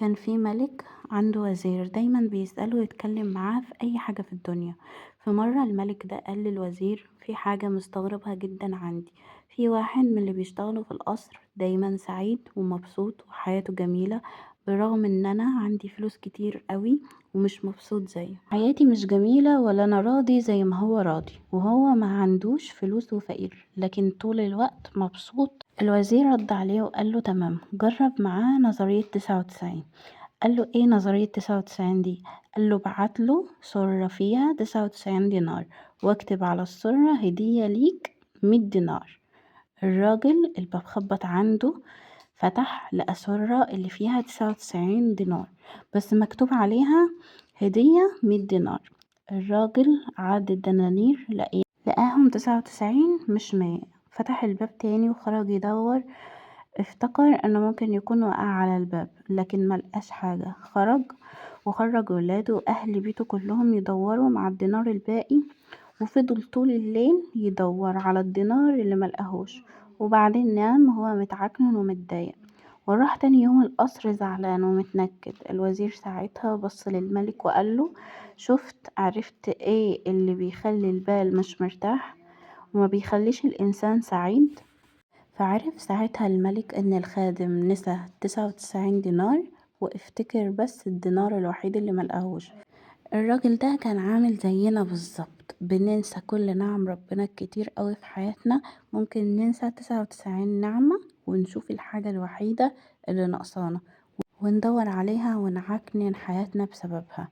كان في ملك عنده وزير دايما بيسأله يتكلم معاه في أي حاجة في الدنيا. في مرة الملك ده قال للوزير في حاجة مستغربها جدا عندي. في واحد من اللي بيشتغلوا في القصر دايما سعيد ومبسوط وحياته جميلة، برغم ان انا عندي فلوس كتير قوي ومش مبسوط زيه. حياتي مش جميلة ولا انا راضي زي ما هو راضي، وهو ما عندوش فلوس وفقير لكن طول الوقت مبسوط. الوزير رد عليه وقال له تمام، جرب معاه نظرية 99. قال له ايه نظرية 99 دي؟ قال له بعت له سرة فيها 99 دينار واكتب على السرة هدية ليك 100 دينار. الراجل الباب خبط عنده، فتح لقى سرة اللي فيها 99 دينار بس مكتوب عليها هدية 100 دينار. الراجل عد الدنانير لقاهم 99 مش 100. فتح الباب تاني وخرج يدور، افتكر انه ممكن يكون وقع على الباب لكن ملقاش حاجة. وخرج ولاده واهل بيته كلهم يدوروا مع الدينار الباقي، وفضل طول الليل يدور على الدينار اللي ملقاهوش. وبعدين نام وهو متعكنن ومتضايق، وراح تاني يوم القصر زعلان ومتنكد. الوزير ساعتها بص للملك وقاله شفت، عرفت ايه اللي بيخلي البال مش مرتاح وما بيخليش الانسان سعيد؟ فعرف ساعتها الملك ان الخادم نسى 99 دينار وافتكر بس الدينار الوحيد اللي ملقاهوش. الراجل ده كان عامل زينا بالظبط، بننسى كل نعم ربنا الكتير قوي في حياتنا. ممكن ننسى 99 نعمة ونشوف الحاجة الوحيدة اللي ناقصانا وندور عليها ونعكنن حياتنا بسببها.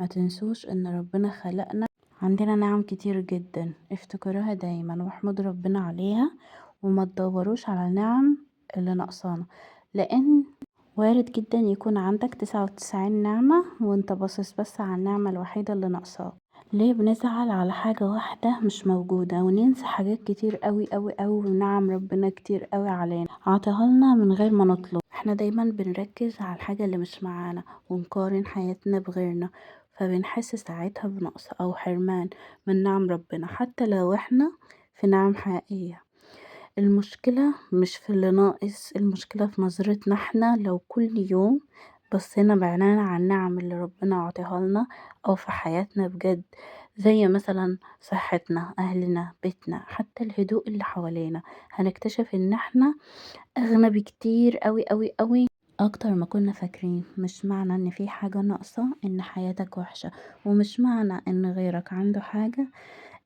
ما تنسوش ان ربنا خلقنا عندنا نعم كتير جدا، افتكروها دايما واحمدوا ربنا عليها، وما تدوروش على النعم اللي ناقصانا، لان وارد جدا يكون عندك 99 نعمة وانت باصص بس على النعمة الوحيدة اللي ناقصاك. ليه بنزعل على حاجة واحدة مش موجودة وننسى حاجات كتير قوي قوي قوي ونعم ربنا كتير قوي علينا عطاها لنا من غير ما نطلب؟ احنا دايما بنركز على الحاجة اللي مش معانا ونقارن حياتنا بغيرنا، فبنحس ساعتها بنقص او حرمان من نعم ربنا حتى لو احنا في نعم حقيقية. المشكلة مش في اللي ناقص، المشكلة في نظرتنا احنا. لو كل يوم بصينا بعنانا على النعم اللي ربنا عطيها لنا او في حياتنا بجد، زي مثلا صحتنا، اهلنا، بيتنا، حتى الهدوء اللي حوالينا، هنكتشف ان احنا اغنى بكتير قوي قوي قوي اكتر ما كنا فاكرين. مش معنى ان في حاجة ناقصة ان حياتك وحشة، ومش معنى ان غيرك عنده حاجة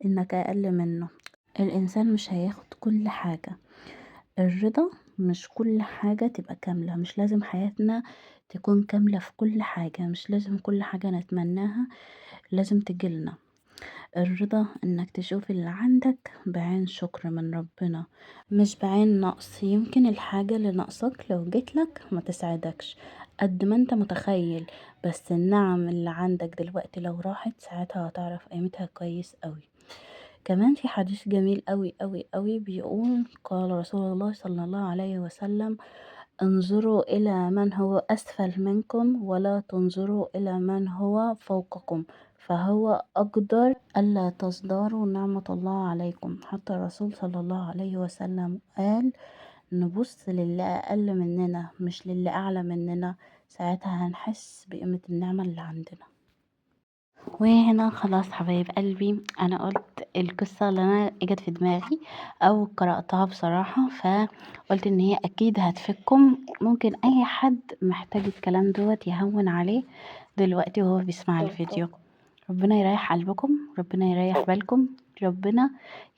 انك اقل منه. الانسان مش هياخد كل حاجة. الرضا مش كل حاجة تبقى كاملة، مش لازم حياتنا تكون كاملة في كل حاجة، مش لازم كل حاجة نتمناها لازم تجيلنا. الرضا انك تشوف اللي عندك بعين شكر من ربنا، مش بعين نقص. يمكن الحاجة اللي ناقصك لو جيتلك ما تسعدكش قد ما انت متخيل، بس النعم اللي عندك دلوقتي لو راحت ساعتها هتعرف قيمتها كويس قوي. كمان في حديث جميل قوي قوي قوي بيقول قال رسول الله صلى الله عليه وسلم انظروا إلى من هو أسفل منكم ولا تنظروا إلى من هو فوقكم، فهو أقدر ألا تزداروا نعمة الله عليكم. حتى الرسول صلى الله عليه وسلم قال نبص للي أقل مننا مش للي أعلى مننا، ساعتها هنحس بقيمة النعمة اللي عندنا. وهنا خلاص حبايب قلبي، انا قلت القصة اللي انا اجت في دماغي او قرأتها بصراحة، فقلت ان هي اكيد هتفيدكم. ممكن اي حد محتاج الكلام دوت يهون عليه دلوقتي وهو بيسمع الفيديو. ربنا يريح قلبكم، ربنا يريح بالكم، ربنا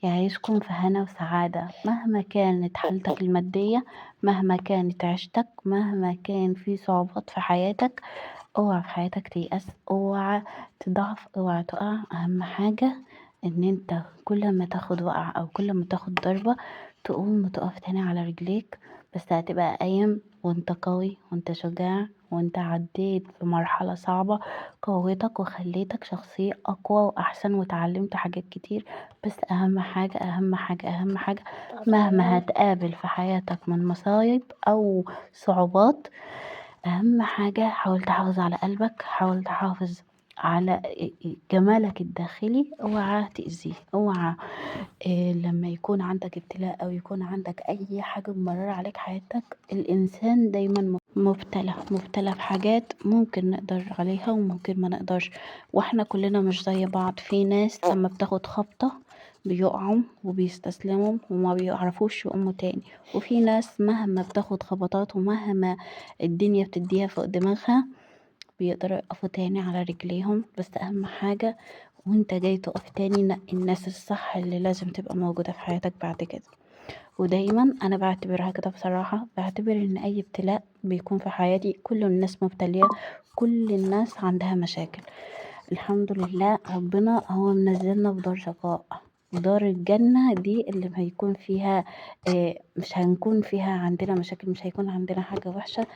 يعيشكم في هنا وسعادة مهما كانت حالتك المادية، مهما كانت عيشتك، مهما كان في صعوبات في حياتك. اوعى في حياتك تيأس، اوعى تضعف، اوعى تقع. اهم حاجة ان انت كل ما تاخد وقع او كل ما تاخد ضربة تقوم وتقف تاني على رجليك، بس هتبقى قايم وانت قوي وانت شجاع وانت عديت بمرحلة صعبة قوتك وخليتك شخصية اقوى واحسن وتعلمت حاجات كتير. بس اهم حاجة اهم حاجة اهم حاجة مهما هتقابل في حياتك من مصايب او صعوبات، اهم حاجة حاول تحافظ على قلبك، حاول تحافظ على جمالك الداخلي، اوعى تأذيه، اوعى لما يكون عندك ابتلاء او يكون عندك اي حاجة ممررة عليك حياتك. الانسان دايما مبتلى بحاجات ممكن نقدر عليها وممكن ما نقدرش، واحنا كلنا مش زي بعض. في ناس لما بتاخد خبطة بيقعوا وبيستسلموا وما بيعرفوش يقوموا تاني، وفي ناس مهما بتاخد خبطات ومهما الدنيا بتديها فوق دماغها بيقدروا يقفوا تاني على رجليهم. بس اهم حاجة وانت جاي تقف تاني نقي الناس الصح اللي لازم تبقى موجودة في حياتك بعد كده. ودايما انا بعتبرها كده بصراحة، بعتبر ان اي ابتلاء بيكون في حياتي كل الناس مبتلية، كل الناس عندها مشاكل. الحمد لله ربنا هو منزلنا في دار شقاء، دار الجنة دي اللي هيكون فيها مش هنكون فيها عندنا مشاكل، مش هيكون عندنا حاجة وحشة.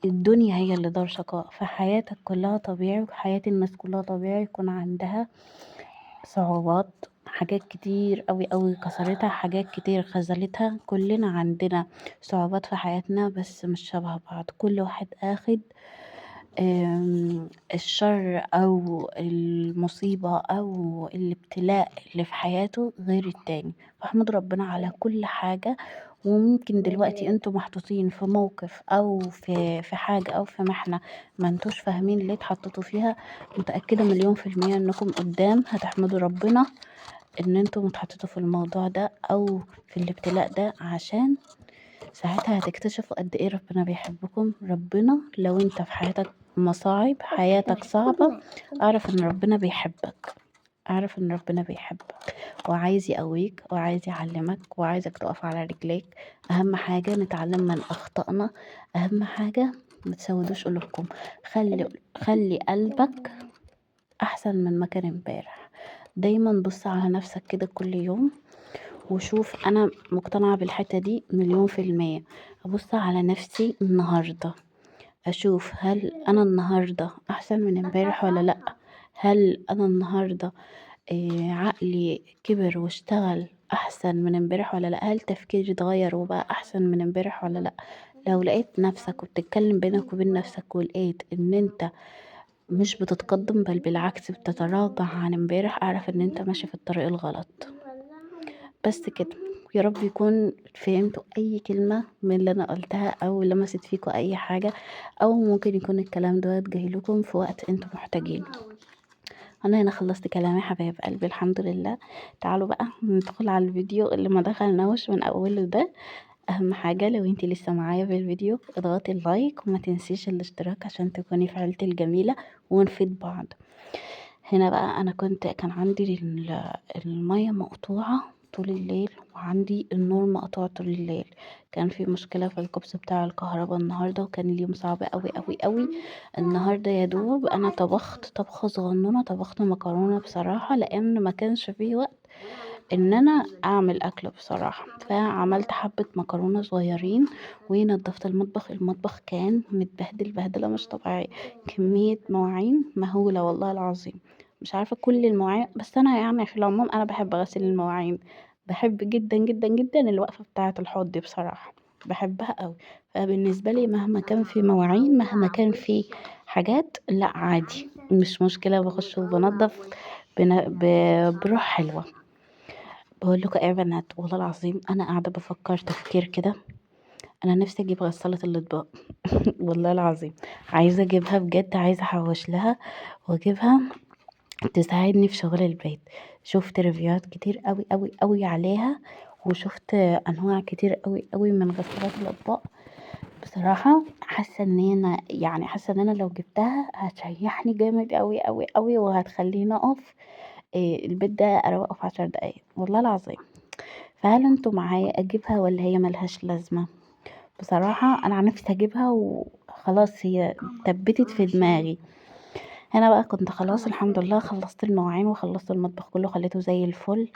الدنيا هي اللي دار شقاء، فحياتك كلها طبيعي وحياة الناس كلها طبيعي يكون عندها صعوبات، حاجات كتير أوي كسرتها، حاجات كتير خذلتها. كلنا عندنا صعوبات في حياتنا بس مش شبه بعض، كل واحد اخد الشر أو المصيبة أو الابتلاء اللي في حياته غير التاني. فاحمد ربنا على كل حاجة. وممكن دلوقتي انتوا محطوطين في موقف أو في حاجة أو في محنة ما انتوش فاهمين ليه اتحطيتوا فيها، متأكدة 1000000% انكم قدام هتحمدوا ربنا ان انتوا اتحطيتوا في الموضوع ده أو في الابتلاء ده، عشان ساعتها هتكتشفوا قد ايه ربنا بيحبكم. ربنا لو انت في حياتك مصاعب، حياتك صعبة، اعرف ان ربنا بيحبك، اعرف ان ربنا بيحبك وعايز يقويك وعايز يعلمك وعايزك تقف على رجليك. اهم حاجة نتعلم من اخطائنا، اهم حاجة ما تسودوش قلوبكم. خلي قلبك احسن من مكان امبارح. دايما بص على نفسك كده كل يوم وشوف. انا مقتنعة بالحتة دي 1000000%. ابص على نفسي النهاردة اشوف هل انا النهاردة احسن من امبارح ولا لا، هل انا النهاردة عقلي كبر واشتغل احسن من امبارح ولا لا، هل تفكيري اتغير وبقى احسن من امبارح ولا لا. لو لقيت نفسك وبتتكلم بينك وبين نفسك ولقيت ان انت مش بتتقدم بل بالعكس بتتراجع عن امبارح، اعرف ان انت ماشي في الطريق الغلط. بس كده. يا رب يكون فهمتوا اي كلمة من اللي انا قلتها او لمست فيكوا اي حاجة، او ممكن يكون الكلام دوت جاي لكم في وقت انتوا محتاجين. انا هنا خلصت كلامي حبايب قلبي الحمد لله. تعالوا بقى ندخل على الفيديو اللي ما دخلناهوش من اوله ده. اهم حاجة لو انتي لسه معايا في الفيديو اضغطي اللايك وما تنسيش الاشتراك عشان تكوني في عيلتي الجميلة ونفيد بعض. هنا بقى انا كان عندي المية مقطوعة طول الليل وعندي النور مقطوع طول الليل. كان في مشكلة في الكوبس بتاع الكهرباء النهاردة وكان اليوم صعب قوي. النهاردة يا دوب انا طبخت طبخة صغنونة، طبخت مكرونة بصراحة لان ما كانش فيه وقت ان انا اعمل اكل بصراحة، فعملت حبة مكرونة صغيرين ونضفت المطبخ. المطبخ كان متبهدل بهدلة مش طبيعية، كمية مواعين مهولة والله العظيم. مش عارفة كل المواعين، بس انا يعني في العموم انا بحب اغسل المواعين، بحب جدا الوقفة بتاعة الحوض دي بصراحة بحبها قوي. فبالنسبة لي مهما كان في مواعين مهما كان في حاجات لا عادي مش مشكلة، بخش وبنضف بروح حلوة. بقول لكم ايه يا بنات، والله العظيم انا قاعده بفكر تفكير كده، انا نفسي اجيب غساله الاطباق والله العظيم عايزه اجيبها بجد، عايزه احوش لها واجيبها تساعدني في شغل البيت. شفت ريفيوهات كتير قوي عليها، وشفت انواع كتير قوي من غسالات الاطباق. بصراحه حاسه ان انا يعني حاسه ان انا لو جبتها هتريحني جامد قوي وهتخليني اقف البيت ده اروقه في 10 دقايق والله العظيم. فهل انتوا معايا اجيبها ولا هي ملهاش لازمة؟ بصراحة انا عن نفسي اجيبها وخلاص هي تبتت في دماغي. هنا بقى كنت خلاص الحمد لله خلصت المواعين وخلصت المطبخ كله خليته زي الفل،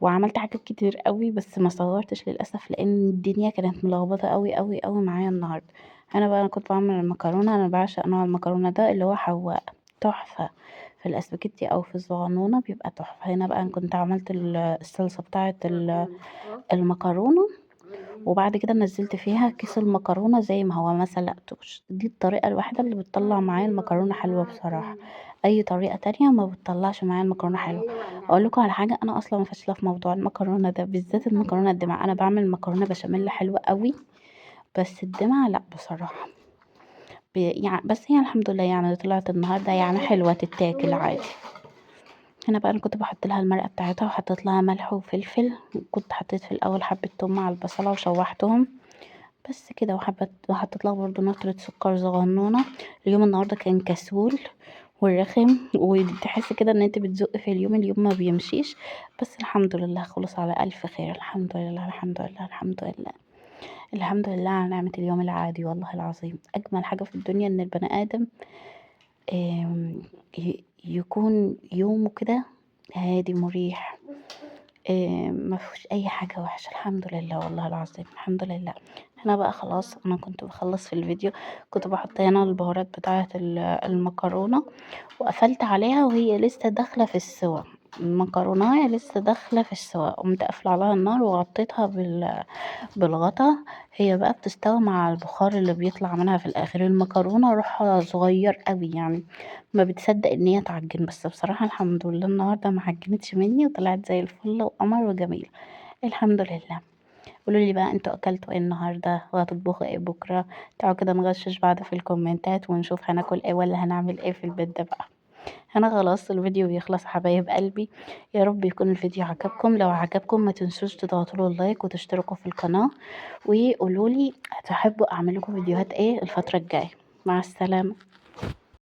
وعملت حاجات كتير قوي بس ما صورتش للاسف لان الدنيا كانت ملخبطه قوي معايا النهارده. هنا بقى انا كنت بعمل المكرونه، انا بعشق نوع المكرونه ده اللي هو حواء، تحفه. في الاسباجيتي او في الصغنونه بيبقى تحفه. هنا بقى انا كنت عملت الصلصه بتاعه المكرونه، وبعد كده نزلت فيها كيس المكرونة زي ما هو ما سلقتوش. دي الطريقة الوحيدة اللي بتطلع معايا المكرونة حلوة بصراحة، اي طريقة تانية ما بتطلعش معايا المكرونة حلوة. اقول لكم على حاجة، انا اصلا فاشلة في موضوع المكرونة ده بالذات المكرونة الدمع. انا بعمل مكرونة بشاميل حلوة قوي بس الدمع لا بصراحة. يعني بس هي الحمد لله يعني طلعت النهارده يعني حلوة تتاكل عادي. هنا بقى أنا كنت باحط لها المرقة بتاعتها وحطيت لها ملح وفلفل، وكنت حطيت في الأول حبة توم مع البصلة وشوحتهم، بس كده وحطيت لها برضه نقطة سكر صغنونة. اليوم النهارده كان كسول ورخم وتحسي كده ان انت بتزقي في اليوم ما بيمشيش، بس الحمد لله خلص على ألف خير. الحمد لله الحمد لله الحمد لله الحمد لله على نعمة اليوم العادي. والله العظيم أجمل حاجة في الدنيا إن البني آدم يكون يومه كده هادي مريح، مفيهوش أي حاجة وحشة. الحمد لله والله العظيم الحمد لله. هنا بقى خلاص أنا كنت باخلّص في الفيديو، كنت باحط هنا البهارات بتاعة المكرونة وقفلت عليها وهي لسه داخلة في السوا، المكروناية لسه داخلة في السوا، قُمت قافلة عليها النار وغطيتها بالغطا. هي بقى بتستوي مع البخار اللي بيطلع منها في الآخر. المكرونة روحها صغير أوي يعني ما بتصدق إن هي تعجن، بس بصراحة الحمد لله النهارده ما عجنتش مني وطلعت زي الفل وقمر وجميلة. الحمد لله. قولوا لي بقى انتوا اكلتوا ايه النهارده وهتطبخوا ايه بكره؟ تعالوا كده نغشش بعض في الكومنتات ونشوف هناكل ايه ولا هنعمل ايه في البيت ده بقى. هنا خلاص الفيديو بيخلص يا حبايب قلبي. يا رب يكون الفيديو عجبكم. لو عجبكم ما تنسوش تضغطوا له اللايك وتشتركوا في القناة، وقولوا لي هتحبوا اعمل لكم فيديوهات ايه الفترة الجاية. مع السلامة.